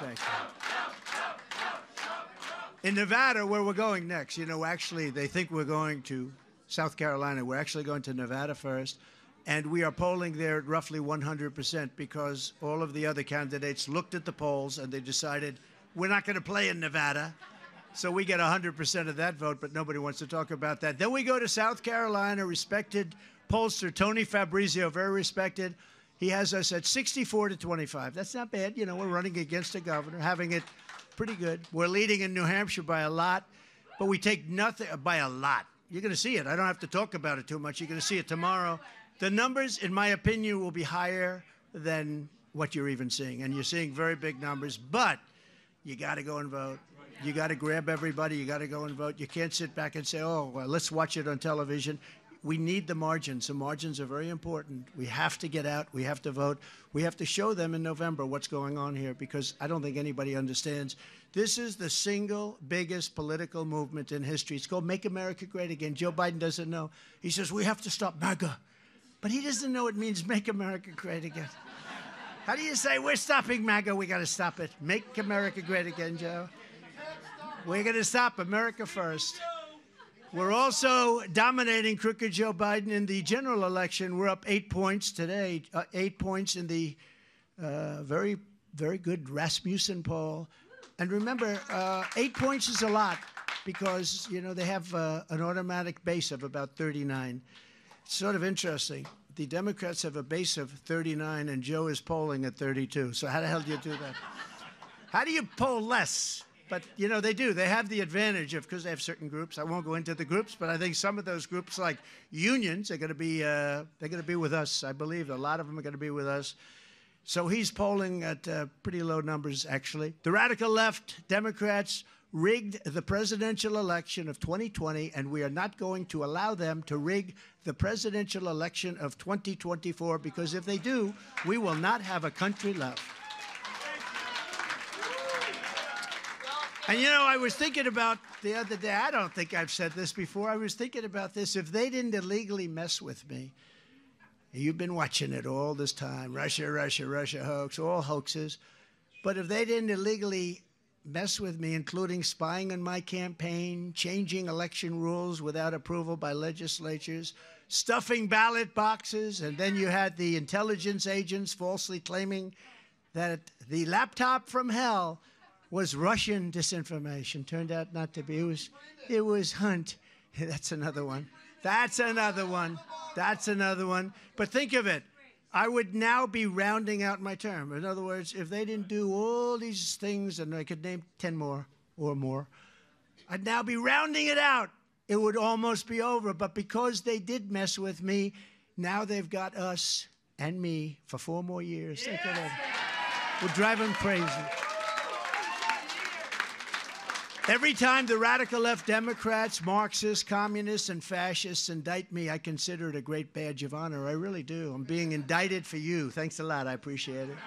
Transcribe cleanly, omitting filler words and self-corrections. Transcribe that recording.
Thank you. In Nevada, where we're going next, you know, actually, they think we're going to South Carolina. We're actually going to Nevada first. And we are polling there at roughly 100% because all of the other candidates looked at the polls and they decided we're not going to play in Nevada. So we get 100% of that vote, but nobody wants to talk about that. Then we go to South Carolina, respected pollster Tony Fabrizio, very respected. He has us at 64-25. That's not bad. You know, we're running against a governor, having it pretty good. We're leading in New Hampshire by a lot, but we take nothing by a lot. You're going to see it. I don't have to talk about it too much. You're going to see it tomorrow. The numbers, in my opinion, will be higher than what you're even seeing. And you're seeing very big numbers, but you got to go and vote. You got to grab everybody. You got to go and vote. You can't sit back and say, oh, well, let's watch it on television. We need the margins. The margins are very important. We have to get out. We have to vote. We have to show them in November what's going on here because I don't think anybody understands. This is the single biggest political movement in history. It's called Make America Great Again. Joe Biden doesn't know. He says, we have to stop MAGA. But he doesn't know it means Make America Great Again. How do you say, we're stopping MAGA, we got to stop it? Make America Great Again, Joe. We're going to stop America first. We're also dominating crooked Joe Biden in the general election. We're up 8 points today, 8 points in the very, very good Rasmussen poll. And remember, 8 points is a lot because, you know, they have an automatic base of about 39. It's sort of interesting. The Democrats have a base of 39, and Joe is polling at 32. So how the hell do you do that? How do you poll less? But, you know, they do. They have the advantage of, because they have certain groups. I won't go into the groups, but I think some of those groups, like unions, are going to be, they're going to be with us. I believe a lot of them are going to be with us. So he's polling at pretty low numbers, actually. The radical left, Democrats, rigged the presidential election of 2020, and we are not going to allow them to rig the presidential election of 2024, because if they do, we will not have a country left. And, you know, I was thinking about the other day, I don't think I've said this before, I was thinking about this, if they didn't illegally mess with me, you've been watching it all this time, Russia, Russia, Russia hoax, all hoaxes, but if they didn't illegally mess with me, including spying on my campaign, changing election rules without approval by legislatures, stuffing ballot boxes, and then you had the intelligence agents falsely claiming that the laptop from hell was Russian disinformation. Turned out not to be. It was Hunt. That's another one. That's another one. That's another one. But think of it. I would now be rounding out my term. In other words, if they didn't do all these things, and I could name 10 more or more, I'd now be rounding it out. It would almost be over. But because they did mess with me, now they've got us and me for 4 more years. Think of it. We'll drive them crazy. Every time the radical left Democrats, Marxists, communists, and fascists indict me, I consider it a great badge of honor. I really do. I'm being indicted for you. Thanks a lot. I appreciate it.